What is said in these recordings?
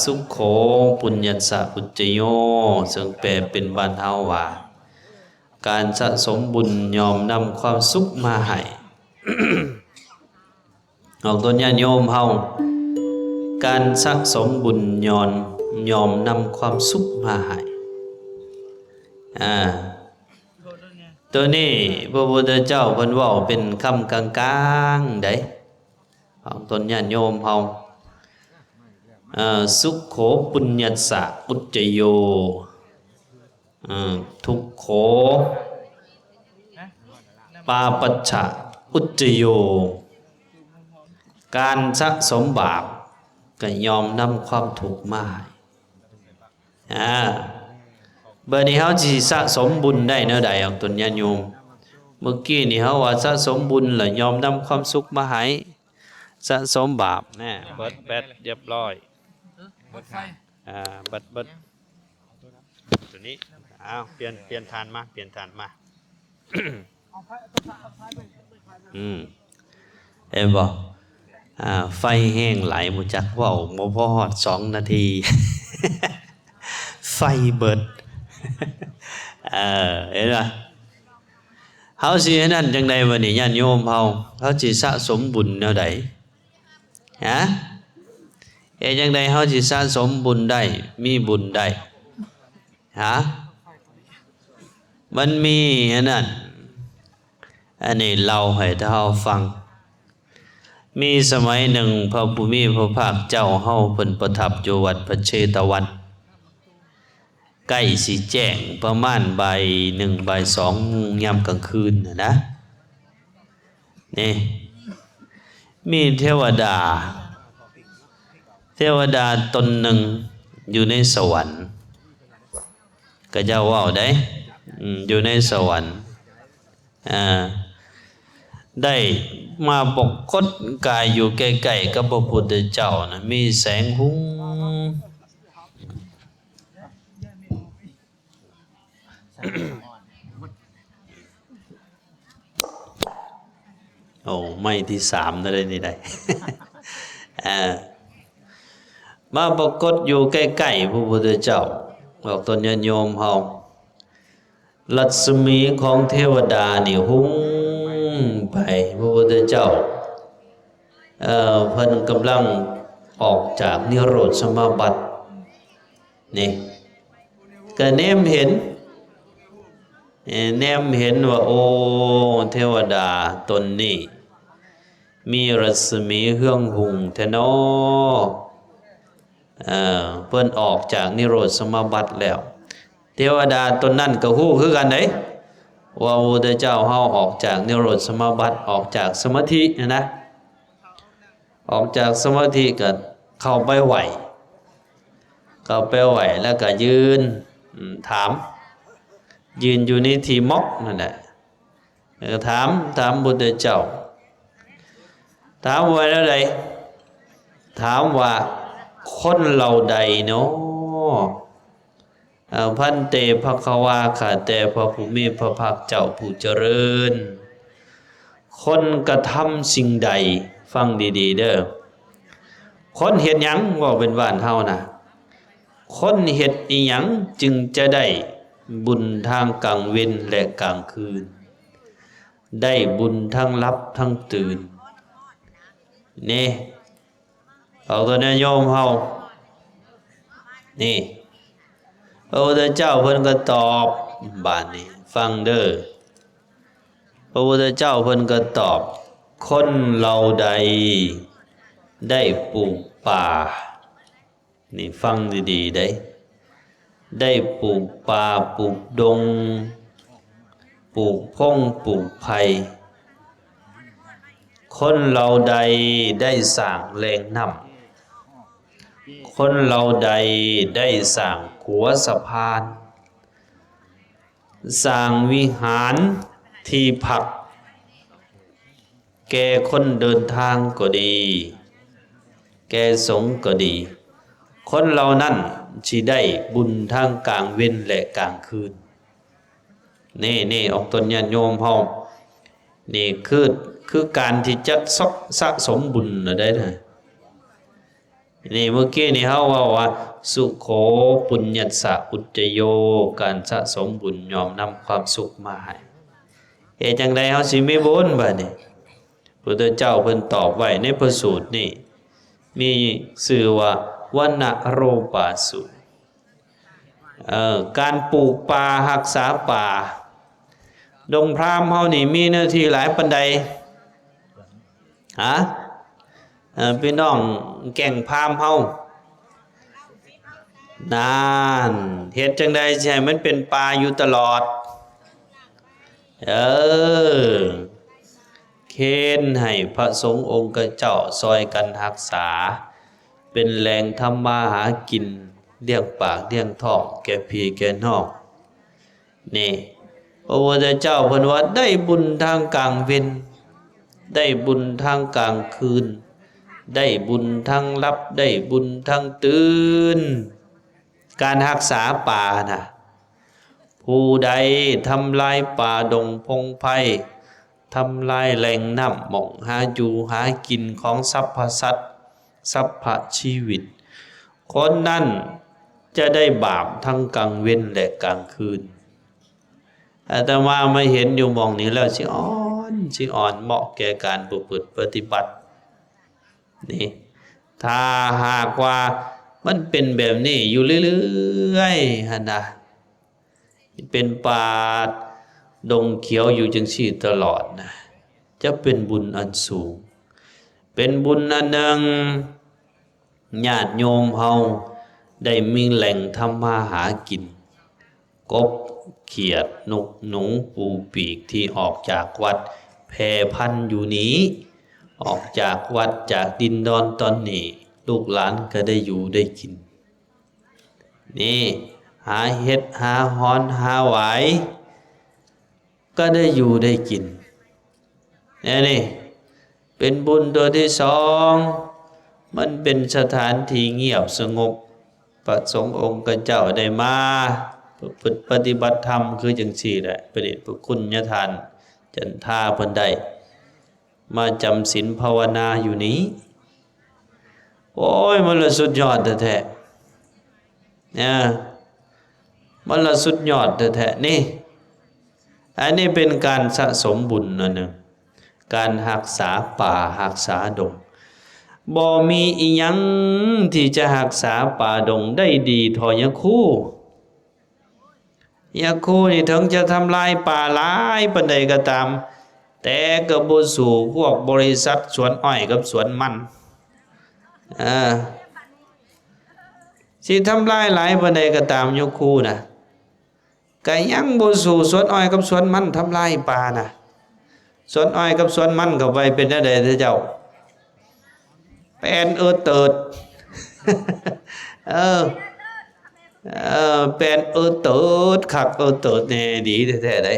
สุขโขปุญญัสสะอุจจโยซึ่งแปลเป็นบ้านเฮาว่าการสะสมบุญยอมนำความสุขมาให้ ออกต้นญาติโยมเฮาการสะสมบุญยอมนำความสุขมาให้ตัวนี้พระพุทธเจ้าเพิ่นเว้าเป็นคำกลางๆได้ออกต้นญาติโยมเฮาสุขโขปุญญัสสะอุจจโยทุกโขปาปัชชะอุจจโยการสะสมบาปก็ยอมนำความทุกข์มาให้เบอร์นี้เฮาสิสะสมบุญได้แนวใดออกตนญาติโยมเมื่อกี้นี่เฮาว่าสะสมบุญแล้วยอมนำความสุขมาให้สะสมบาปแน่เบิดแบตเรียบร้อยเบิดตัวนี้เปลี่ยนทานมาเห็นบ่ไฟแห้งไหลหมดจักเว้าบ่พอฮอด2 นาที ไฟเบิดเห็นป่ะเฮาสินั่นจังได๋บัดนี้ญาติโยมเฮาสิสะสมบุญแนวใดจังใดเฮาสิสะสมบุญได้มีบุญได้มันมีอันนี้เล่าให้เฮาฟังมีสมัยหนึ่งพระผู้มีพระภาคเจ้าเฮาเพิ่นประทับอยู่วัดพระเชตวันใกล้สิแจ้งประมาณบ่าย1บ่าย2ยามกลางคืนนะนี่มีเทวดาตนหนึ่งอยู่ในสวรรค์ก็จะว่าได้อยู่ในสวรรค์ได้มาปกคตกายอยู่ใกล้ๆกับพระพุทธเจ้านะมีแสงหุ้งโอ้ไม่ที่3นั่นเลยนี่ได้ มาปรากฏอยู่ใกล้ๆพระพุทธเจ้าบอกตนญาติโยมเฮารัศมีของเทวดานี่หุ้งไปพระพุทธเจ้าเพิ่นกำลังออกจากนิโรธสมาบัตินี่ก็แนมเห็นว่าโอ้เทวดาตนนี้มีรัศมีเฮืองหุ่งแท้น้อเพิ่นออกจากนิโรธสมาบัติแล้วเทวดาตนนั้นก็ฮู้คือกันเด้ว่าพระพุทธเจ้าเฮาออกจากนิโรธสมาบัติออกจากสมาธินะออกจากสมาธิก็เข้าไปไหวแล้วก็ยืนถามยืนอยู่ในที่ม็อกนั่นแหละถามพระพุทธเจ้าถามว่าแล้วใดถามว่าคนเราใดเนาะพันเตภควาข้าแต่พระผู้มีพระภาคเจ้าผู้เจริญคนกระทำสิ่งใดฟังดีๆเด้อคนเฮ็ดหยังว่าเป็นบ้านเฮานะคนเฮ็ดอีหยังจึงจะได้บุญทางกลางเว้นและกลางคืนได้บุญทั้งหลับทั้งตื่นนี่เอาตัวนี้โยมเฮานี่พระพุทธเจ้าเพิ่นก็ตอบบาดนี้ฟังเด้อพระพุทธเจ้าเพิ่นก็ตอบคนเราใดได้ปลูกป่านี่ฟังดีๆได้ปลูกป่าปลูกดงปลูกพงปลูกไผ่คนเราใดได้สร้างแหล่งน้ำคนเราใดได้สร้างขัวสะพานสร้างวิหารที่พักแก่คนเดินทางก็ดีแก่สงฆ์ก็ดีคนเรานั้นสิได้บุญทางกลางเว้นและกลางคืนนี่ออกตนญาติโยมเฮานี่คือการที่จะสะสมบุญได้นะ นี่เมื่อกี้นี่เขาว่าสุโขปุญญัสสะอุจจโยการสะสมบุญยอมนำความสุขมาให้เหตุจังใดเฮาสิมีบุญบัดนี้พุทธเจ้าเพิ่นตอบไว้ในพระสูตรนี่มีชื่อว่าวนโรปาสูตรการปลูกป่ารักษาป่าดงพราหมณ์เฮานี่มีหน้าที่หลายปานใดฮะพี่น้องแก่งพราหมณ์เฮานานเฮ็ดจังใดสิให้มันเป็นป่าอยู่ตลอดเค้นให้พระสงฆ์องค์เจ้าซอยกันรักษาเป็นแหล่งทำมาหากินเลี้ยงปากเลี้ยงท้องแก่พี่แก่น้องนี่พระพุทธเจ้าเพิ่นว่าได้บุญทางกลางเว้นได้บุญทางกลางคืนได้บุญทางลับได้บุญทางตื่นการรักษาป่านะผู้ใดทำลายป่าดงพงไพรทำลายแหล่งน้ำหม่องหาอยู่หากินของสรรพสัตว์สรรพชีวิตคนนั้นจะได้บาปทั้งกลางเว้นและกลางคืนอาตมาไม่เห็นอยู่หม่องนี้แล้วสิอ่อนเหมาะแก่การประพฤติปฏิบัตินี่ถ้าหากว่ามันเป็นแบบนี้อยู่เรื่อยๆหั่นนะเป็นป่าดงเขียวอยู่จังซี่ตลอดนะจะเป็นบุญอันสูงเป็นบุญอันหนึ่งญาติโยมเฮาได้มีแหล่งทำมาหากินกบเขียดนกหนูปูปีกที่ออกจากวัดแพร่พันธุ์อยู่นี้ออกจากวัดจากดินดอนตอนนี้ลูกหลานก็ได้อยู่ได้กินนี่หาเห็ดหาหอนหาหวายก็ได้อยู่ได้กินนี่เป็นบุญตัวที่สองมันเป็นสถานที่เงียบสงบพระสงฆ์องค์เจ้าได้มาปฏิบัติธรรมคือจังซี่แหละพระเดชพระคุณญาทานจันทาเพิ่นได้มาจำศีลภาวนาอยู่นี้โอ้ยมันละสุดยอดแท้ๆเนี่ยมันละสุดยอดแท้ๆนี่อันนี้เป็นการสะสมบุญอันหนึ่งการรักษาป่ารักษาดงบ่มีอีหยังที่จะรักษาป่าดงได้ดีเท่ายาคูยาคูนี่ถึงจะทำลายป่าหลายปานใดก็ตามแต่ก็บ่สู้พวกบริษัทสวนอ้อยกับสวนมันสิทำลายหลายปานใดก็ตามยาคูนะก็ยังบ่สู้สวนอ้อยกับสวนมันทำลายป่านะสวนอ้อยกับสวนมันเข้าไปเป็นจังได๋เจ้าเป็นเติดเป็นเติดคักเติดแน่ดีแท้ๆได้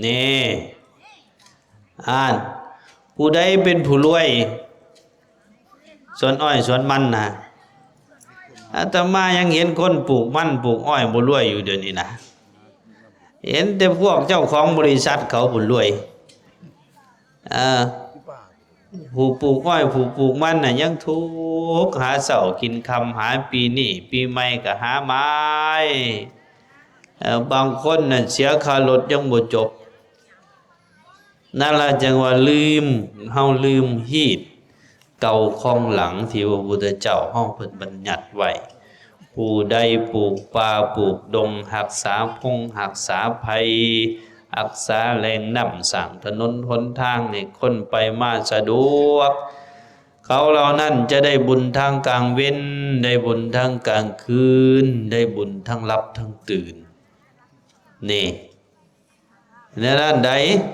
นี่ผู้ใดเป็นผู้รวยสวนอ้อยสวนมันนะอาตมายังเห็นคนปลูกมันปลูกอ้อยบ่รวยอยู่เดี๋ยวนี้นะเห็นแต่พวกเจ้าของบริษัทเขาผู้รวยผู้ปลูกอ้อยผู้ปลูกมันน่ะยังทุกข์หาเช้ากินค่ำหาปีนี้ปีใหม่ก็หาไม้บางคนน่ะเสียค่ารถยังบ่จบนั่นล่ะจังว่าเฮาลืมฮีดเก่าของหลังที่พระพุทธเจ้าเฮาเพิ่นบัญญัติไว้ผู้ใดปลูกป่าปลูกดงรักษาพงรักษาภัยรักษาแหล่งน้ำสร้างถนนหนทางให้คนไปมาสะดวกเขาเหล่านั้นจะได้บุญทางกลางเว้นได้บุญทางกลางคืนได้บุญทั้งหลับทั้งตื่นนี่ในด้านใด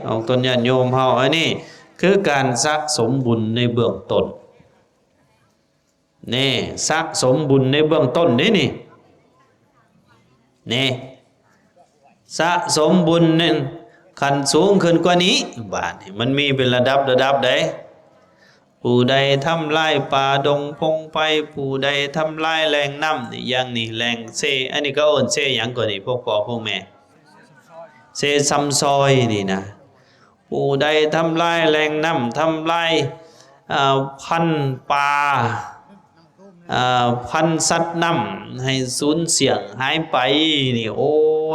ของตนญาติโยมเฮาอันนี้คือการสะสมบุญในเบื้องต้นนี่สะสมบุญในเบื้องต้นนี่สะสมบุญนี่ขั้นสูงขึ้นกว่านี้บาดนี้มันมีเป็นระดับได้ผู้ใดทำลายป่าดงพงไพรผู้ใดทำลายแหล่งน้ำนี่อย่างนี้แหล่งเซอันนี้ก็เอิ้นเซหยังกว่านี้พวกพ่อพวกแม่เซซ้ำซอยนี่นะผู้ใดทำลายแหล่งน้ำทำลายพันธุ์ป่า พันสัตว์นำให้สูญเสียงหายไปนี่โอ้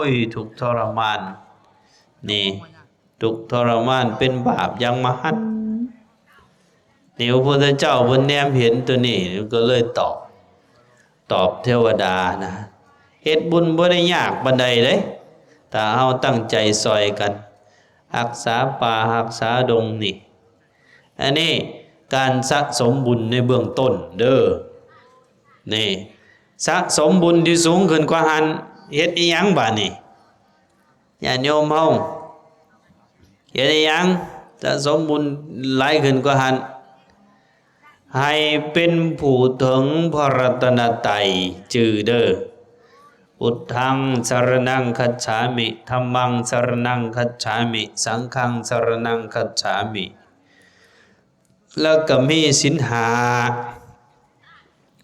ยทุกข์ทรมานนี่ทุกข์ทรมานเป็นบาปอย่างมหันต์นี่พระพุทธเจ้าเพิ่นแนมเห็นตัวนี้ก็เลยตอบเทวดานะเฮ็ดบุญบ่ได้ยากปานใดเด้ถ้าเฮาตั้งใจซอยกันรักษาป่ารักษาดงนี่อันนี้การสะสมบุญในเบื้องต้นเด้อนี่สะสมบุญที่สูงขึ้นกว่าหันเฮ็ดอีหยังบาดนี้ญาติโยมเฮาเฮ็ดอีหยังสะสมบุญหลายขึ้นกว่าหันให้เป็นผู้ถึงพระรัตนตรัยจื่อเด้อพุทธังสรณังคัจฉามิธัมมังสรณังคัจฉามิสังฆังสรณังคัจฉามิแล้วก็มีศีลห้า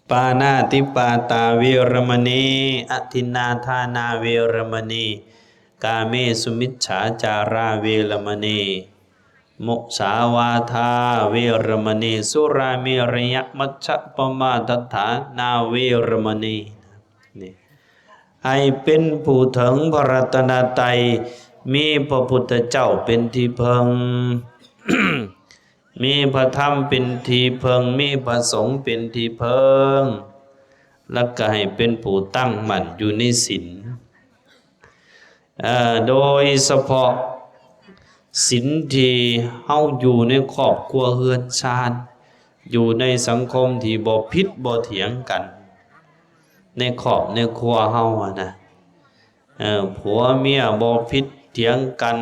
ปานาติปาตาเวรมณีอทินนาทานาเวรมณีกาเมสุมิจฉาจาราเวรมณีมุสาวาทาเวรมณีสุราเมรยมัชฌะปมาทฐานาเวรมณีนี่ให้เป็นผู้ถึงพระรัตนตรัยมีพระพุทธเจ้าเป็นที่พึง มีพระธรรมเป็นที่พึงมีพระสงฆ์เป็นที่พึงแล้วก็ให้เป็นผู้ตั้งมั่นอยู่ในศีลโดยเฉพาะศีลที่เฮาอยู่ในครอบครัวเฮือนชาติอยู่ในสังคมที่บ่ผิดบ่เถียงกันในครอบในครัวเฮานะผัวเมียบ่ผิดเถียงกัน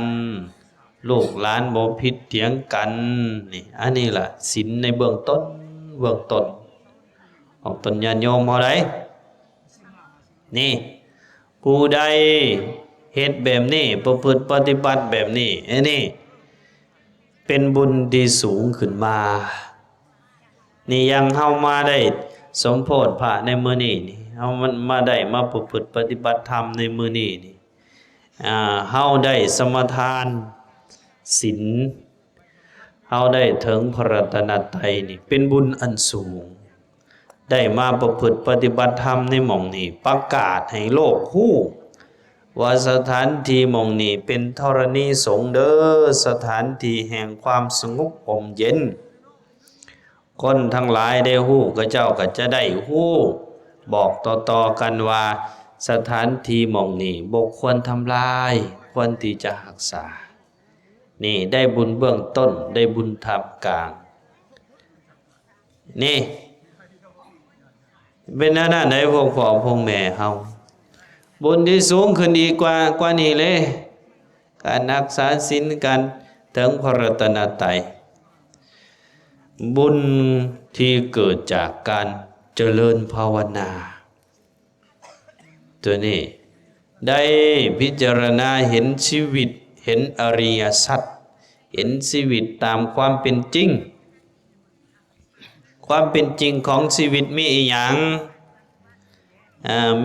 ลูกหลานบ่ผิดเถียงกันนี่อันนี้ล่ะศีลในเบื้องต้นของตนญาติโยมเฮาได้นี่ผู้ใดเฮ็ดแบบนี้ประพฤติปฏิบัติแบบนี้อันนี้เป็นบุญที่สูงขึ้นมานี่ยังเฮามาได้สมโภชพระในมื้อนี้นี่เฮามันมาได้มาประพฤติปฏิบัติธรรมในมื้อนี้นี่เฮาได้สมทานศีลเฮาได้ถึงพระรัตนตรัยนี่เป็นบุญอันสูงได้มาประพฤติปฏิบัติธรรมในหม่องนี้ประกาศให้โลกฮู้ว่าสถานที่หม่องนี้เป็นธรณีสงฆ์เด้อสถานที่แห่งความสงบอมเย็นคนทั้งหลายได้ฮู้ก็เจ้าก็จะได้ฮู้บอกต่อๆกันว่าสถานที่หม่องนี้บ่ควรทำลายควรที่จะรักษานี่ได้บุญเบื้องต้นได้บุญท่ามกลางนี่เป็นหน้าไหนพวกพ่อพวกแม่เฮาบุญที่สูงขึ้นอีกกว่านี้เลยการรักษาศีลการถึงพระรัตนตรัยบุญที่เกิดจากการเจริญภาวนาตัวนี้ได้พิจารณาเห็นชีวิตเห็นอริยสัจเห็นชีวิตตามความเป็นจริงความเป็นจริงของชีวิตมีอีหยัง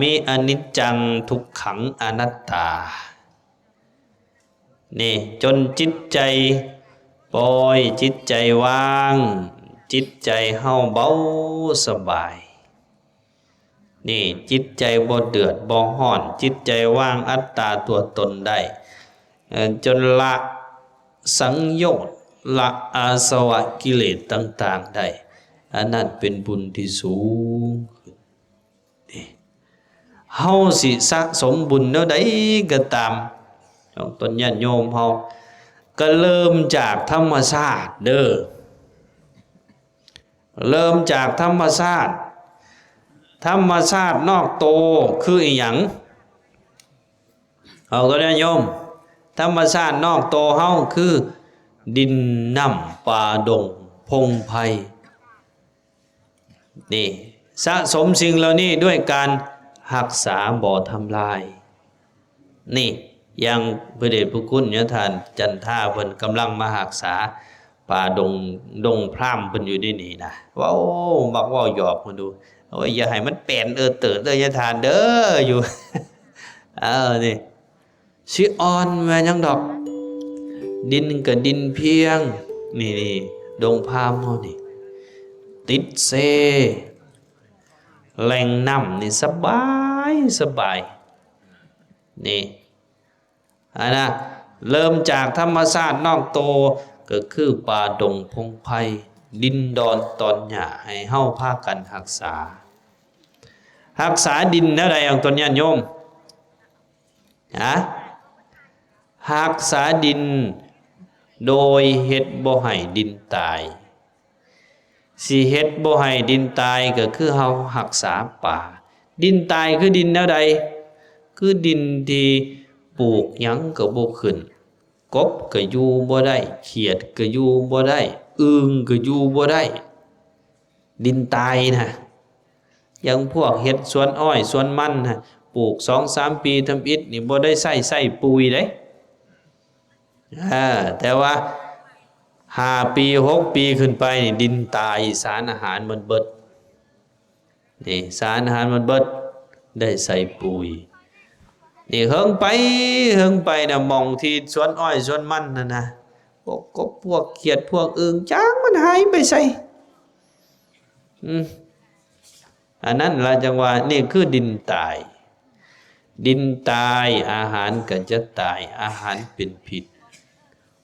มีอนิจจังทุกขังอนัตตานี่จนจิตใจปล่อยจิตใจว่างจิตใจเฮาเบาสบายนี่จิตใจบ่เดือดบ่ร้อนจิตใจว่างอัตตาตัวตนได้จนละสังโยชน์ละอาสวะกิเลสต่างๆได้อันนั้นเป็นบุญที่สูงนี่เฮาสิสะสมบุญแนวใดก็ตามของตนญาติโยมเฮาก็เริ่มจากธรรมชาติเด้อเริ่มจากธรรมชาตินอกโตคืออีหยังเอาก็ได้โยมธรรมชาตินอกโตเฮาคือดินน้ำป่าดงพงไพรนี่สะสมสิ่งเหล่านี้ด้วยการรักษาบ่อทำลายนี่ยังพระเดชพระคุณญาติท่านจันท่าเพิ่นกำลังมารักษาป่าดงพร่ำเพิ่นอยู่ที่นี่นะว้าวมักว่าหยอกมาดูโอ้ยอย่าให้มันแป่นเติร์ดญาติท่านเด้ออยู่ นี่สิอ่อนแม่ยังดอกดินกับดินเพียงนี่ดงพามเฮานี่ติดเซ แหล่งน้ำนี่สบายสบายนี่อันนะเริ่มจากธรรมชาตินอกโตก็คือป่าดงพงไพรดินดอนตอนหญ้าให้เฮาพากันรักษาดินแนวใดของตนญาติโยมรักษาดินโดยเฮ็ดบ่ให้ดินตายสิเฮ็ดบ่ให้ดินตายก็คือเฮารักษาป่าดินตายคือดินแนวใดคือดินที่ปลูกหยังก็บ่ขึ้นกบก็อยู่บ่ได้เขียดก็อยู่บ่ได้อึ่งก็อยู่บ่ได้ดินตายนะอย่างพวกเฮ็ดสวนอ้อยสวนมันนะปลูก 2-3 ปีทำอิฐนี่บ่ได้ใส่ปุ๋ยเด้แต่ว่า5 ปี6 ปีขึ้นไปนี่ดินตายสารอาหารมันเบิดนี่สารอาหารมันเบิดได้ใส่ปุ๋ยนี่เฮิงไปนะมองที่สวนอ้อยสวนมันนั่นนะพวกกบพวกเขียดพวกอึ่งจ้างมันหายไปใส่อันนั้นละจังว่านี่คือดินตายอาหารก็จะตายอาหารเป็นพิษ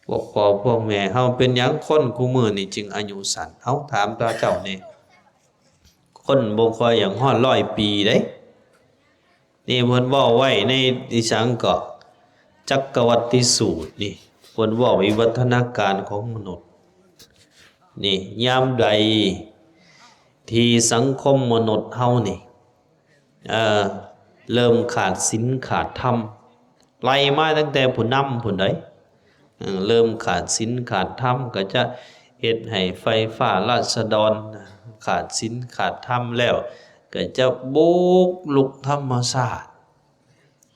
พวกพ่อพวกแม่เฮาเป็นหยังคนคู่มื้อนี่จึงอายุสั้นเฮาถามตัวเจ้านี่คนบ่ค่อยอย่างฮอด100 ปีเด้นี่เพิ่นเว้าไว้ในดิฉันก็จักรวรรดิสูตรนี่เพิ่นเว้าวิวัฒนาการของมนุษย์นี่ยามใดที่สังคมมนุษย์เฮานี่เริ่มขาดศีลขาดธรรมไล่มาตั้งแต่ผู้นำผู้ใดเริ่มขาดศีลขาดธรรมก็จะเฮ็ดให้ไฟฟ้าราษฎรขาดศีลขาดธรรมแล้วก็จะบุกลุกธรรมชาติ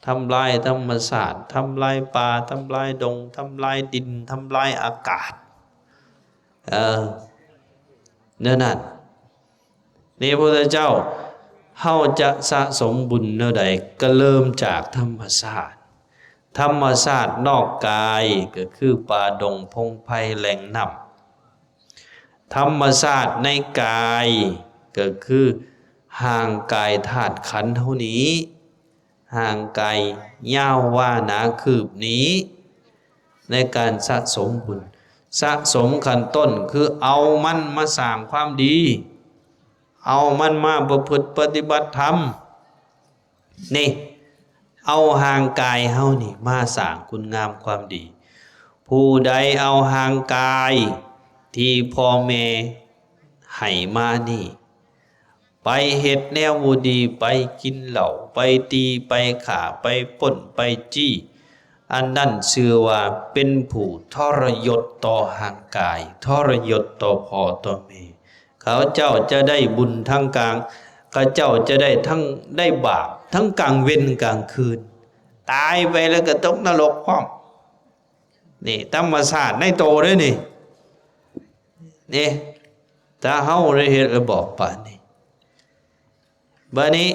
ทำลายธรรมชาติทำลายป่าทำลายดงทำลายดินทำลายอากาศนั่นนี่พระพุทธเจ้าเฮาจะสะสมบุญแนวใดก็เริ่มจากธรรมชาตินอกกายก็คือป่าดงพงไพรแหล่งน้ำธรรมชาติในกายก็คือห่างกายธาตุขันธ์เท่านี้ห่างกายยาวว่าหนาคืบนี้ในการสะสมบุญสะสมขั้นต้นคือเอามันมาสร้างความดีเอามันมาประพฤติปฏิบัติธรรมนี่เอาห่างกายเฮานี่มาสร้างคุณงามความดีผู้ใดเอาห่างกายที่พ่อแม่ให้มานี่ไปเฮ็ดแนวบ่ดีไปกินเหล้าไปตีไปฆ่าไปปล้นไปจี้อันนั้นชื่อว่าเป็นผู้ทรยศต่อห่างกายทรยศต่อพ่อต่อแม่เขาเจ้าจะได้บุญทั้งกลางเขาเจ้าจะได้ทั้งได้บาปทั้งกลางเว้นกลางคืนตายไปแล้วก็ตกนรกพร้อมนี่ธรรมชาติในโตด้วยนี่ถ้าเฮาได้เฮ็ดระบอบป่านนี้บัดนี้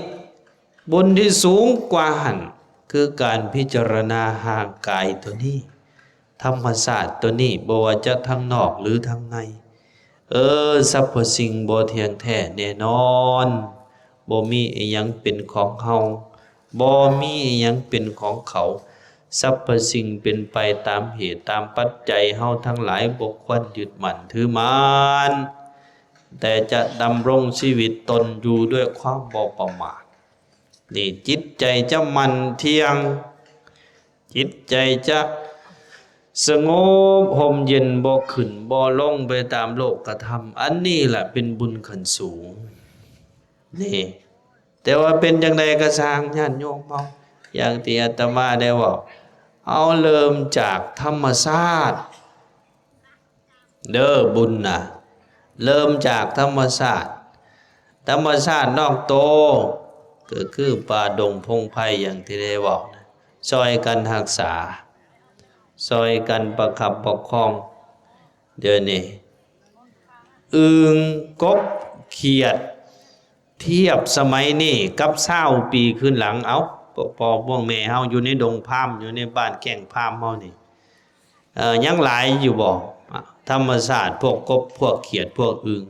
บุญที่สูงกว่าหันคือการพิจารณาห่างกายตัวนี้ธรรมชาติตัวนี้บ่ว่าจะทางนอกหรือทางในสรรพสิ่งบ่เที่ยงแท้แน่นอนบ่มีอิหยังเป็นของเฮาบ่มีอิหยังเป็นของเขาสรรพสิ่งเป็นไปตามเหตุตามปัจจัยเฮาทั้งหลายบ่ควรยึดมั่นถือมั่นแต่จะดำรงชีวิตตนอยู่ด้วยความบ่ประมาทนี่จิตใจจะมั่นเที่ยงจิตใจจะสงบห่มเย็นบ่ขึ้นบ่ลงไปตามโลกธรรมอันนี้แหละเป็นบุญขั้นสูงนี่แต่ว่าเป็นจังไดก็สร้างญาติโยมเฮาอย่างที่อาตมาได้บอกเอาเริ่มจากธรรมชาติเด้อบุญน่ะเริ่มจากธรรมชาตินอกโตก็คือป่าดงพงไพรอย่างที่ได้บอกนะซอยกันรักษาซอยกันประคับประคองเดี๋ยวนี้อึ่งกบเขียดเทียบสมัยนี้กับ20 ปีขึ้นหลังเอาพอพวกแม่เฮาอยู่ในดงพามอยู่ในบ้านแก่งพามเฮานี่ยังหลายอยู่บ่ธรรมชาติพวกกบพวกเขียดพวกอึ่ง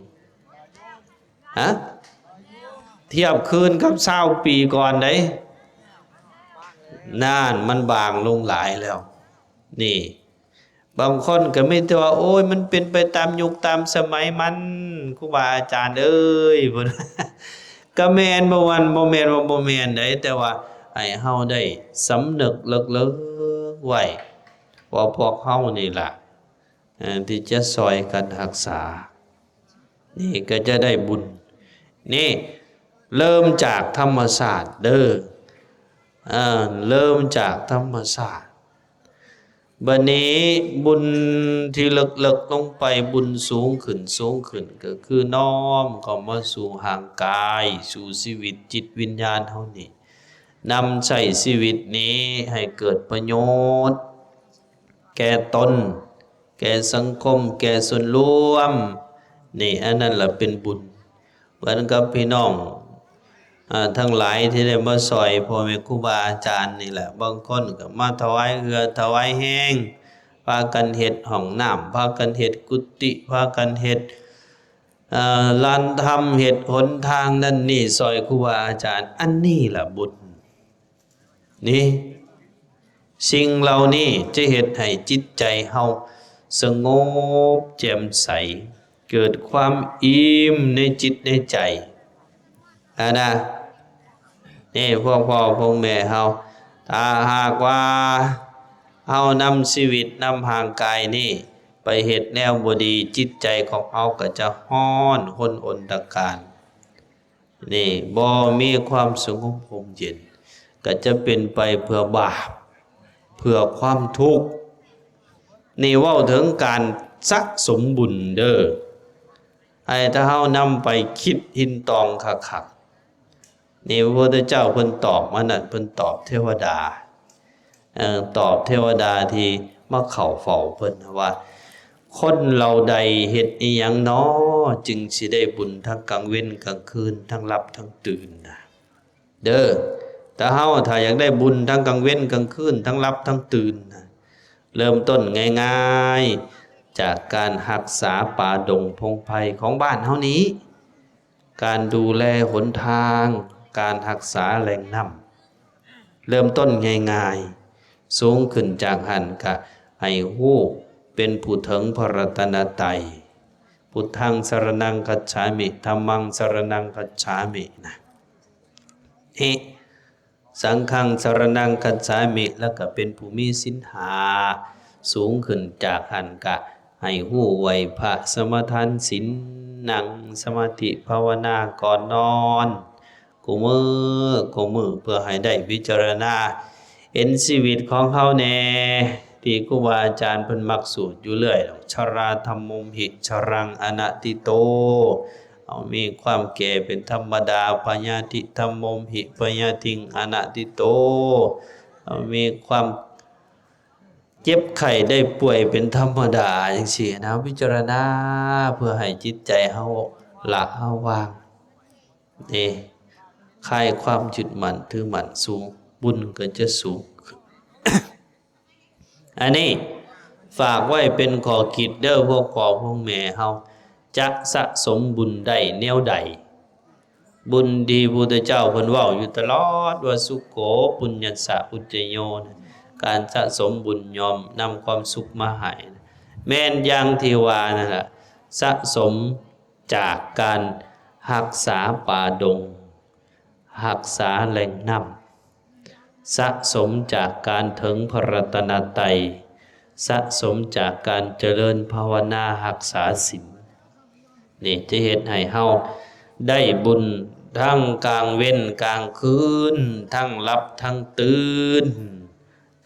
เทียบคืนกับ20ปีก่อนได้น่านมันบางลงหลายแล้วนี่บางคนก็ไม่ตัวาโอ้ยมันเป็นไปตามยุคตามสมัยมันครูบาอาจารย์เอ้ยพุ่น ก็แม่นบ่วันบ่แม่นว่าบ่แม่นได้แต่ว่าให้เฮาได้สำนึกเลิกๆไว้ว่าพวกเฮานี่ล่ะที่จะซอยกันรักษานี่ก็จะได้บุญนี่เริ่มจากธรรมศาสตร์เด้อเริ่มจากธรรมศาสตร์บัดนี้บุญที่เลิกๆลงไปบุญสูงขึ้นก็คือน้อมเข้ามาสู่ห่างกายสู่ชีวิตจิตวิญญาณเฮานี่นำใช้ชีวิตนี้ให้เกิดประโยชน์แก่ตนแก่สังคมแก่ส่วนรวมนี่อันนั้นล่ะเป็นบุญเหมือนกับพี่น้องทั้งหลายที่ได้มาซอยพ่อแม่ครูบาอาจารย์นี่แหละบางคนก็มาถวายเรือถวายแห้งพากันเฮ็ดห้องน้ำพากันเฮ็ดกุฏิพากันเฮ็ดลานธรรมเฮ็ดหนทางนั่นนี่ซอยครูบาอาจารย์อันนี้ล่ะบุญนี่สิ่งเหล่านี้จะเฮ็ดให้จิตใจเฮาสงบแจ่มใสเกิดความอิ่มในจิตในใจนะนี่พวกพ่อพวกแม่เฮาถ้าหากว่าเฮานำชีวิตนำห่างกายนี่ไปเฮ็ดแนวบ่ดีจิตใจของเฮาก็จะร้อนหนอนตะการนี่บ่มีความสงบร่มเย็นก็จะเป็นไปเพื่อบาปเพื่อความทุกข์นี่เว้าถึงการสะสมบุญเด้อให้ถ้าเฮานำไปคิดหินตองคักๆนี่พระพุทธเจ้าเพิ่นตอบมานั่นเพิ่นตอบเทวดาตอบเทวดาที่มาเข้าเฝ้าเพิ่นว่าคนเราใดเฮ็ดอีหยังน้อจึงสิได้บุญทั้งกลางเว้นกลางคืนทั้งหลับทั้งตื่นนะเด้อแต่เฮาถ้าอยากได้บุญทั้งกลางเว้นกลางคืนทั้งหลับทั้งตื่นนะเริ่มต้นง่ายๆจากการรักษาป่าดงพงไพรของบ้านเฮานี้การดูแลหนทางการรักษาแหล่งน้ำเริ่มต้นง่ายๆสูงขึ้นจากหันกะให้ฮู้เป็นผู้ถึงพระรัตนตรัยพุทธังสรณังคัจฉามิธัมมังสรณังคัจฉามินะสังฆังสรณังคัจฉามิแล้วก็เป็นผู้มีศีล5สูงขึ้นจากหันกะให้ฮู้ไว้พระสมทานศีลนั่งสมาธิภาวนาก่อนนอนกูมือเพื่อให้ได้พิจารณาเห็นชีวิตของเขาแน่ที่ครูบาอาจารย์เพิ่นมักสูตรอยู่เรื่อยชราธัมมุมหิชรังอนัตติโตเอามีความแก่เป็นธรรมดาพญาติธัมมุมหิพญาติงอนัตติโตเอามีความเจ็บไข้ได้ป่วยเป็นธรรมดาจังซี่นะพิจารณาเพื่อให้จิตใจเฮาละเฮาวางนี่คลายความยึดมั่นถือมั่นสูงบุญก็จะสูง อันนี้ฝากไว้เป็นข้อคิดเด้อพวกพ่อพวกแม่เฮาจะสะสมบุญได้แนวใดบุญดีพุทธเจ้าเพิ่นเว้าอยู่ตลอดว่าสุโขปุญญัสสะอุจจโยการสะสมบุญยอมนำความสุขมาให้แม่นอย่างที่ว่านั่นล่ะสะสมจากการรักษาป่าดงรักษาแหล่งน้ำสะสมจากการถึงพระรัตนตรัยสะสมจากการเจริญภาวนารักษาศีลนี่จะเฮ็ดให้เฮาได้บุญทั้งกลางเว้นกลางคืนทั้งหลับทั้งตื่น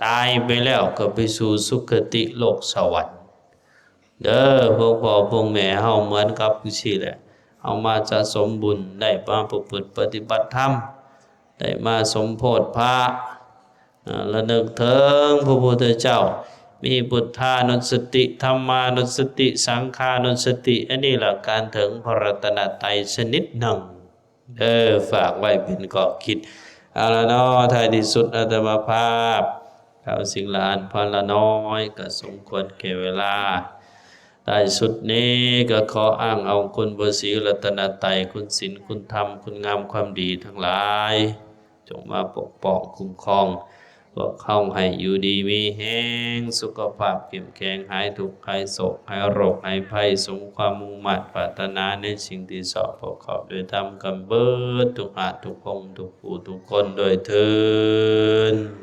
ตายไปแล้วก็ไปสู่สุคติโลกสวรรค์เด้อพวกพ่อพวกแม่เฮาเหมือนกับจังซี่แหละเอามาสะสมบุญได้มาประพฤติปฏิบัติธรรมได้มาสมโพธิพระระลึกถึงพระพุทธเจ้ามีพุทธานุสติธรรมานุสติสังฆานุสติอันนี้แหละการถึงพระรัตนตรัยชนิดหนึ่งฝากไว้เป็นข้อคิดเอาละเนาะท้ายที่สุดอาตมาภาพข่าวสิ่งละอันพอละน้อยก็สมควรแก่เวลา ท้ายสุดนี้ก็ขออ้างเอาคุณพระศรีรัตนตรัยคุณศีลคุณธรรมคุณงามความดีทั้งหลายจงมาปกป้องคุ้มครองพวกเขาให้อยู่ดีมีแห้งสุขภาพเข้มแข็งหายทุกข์หายโศกหายโรคหายภัยสมความมุ่งมั่นปรารถนาในสิ่งที่ชอบประกอบด้วยธรรมกำเบิดทุกอาจทุกองค์ทุกผู้ทุกคนโดยเถิด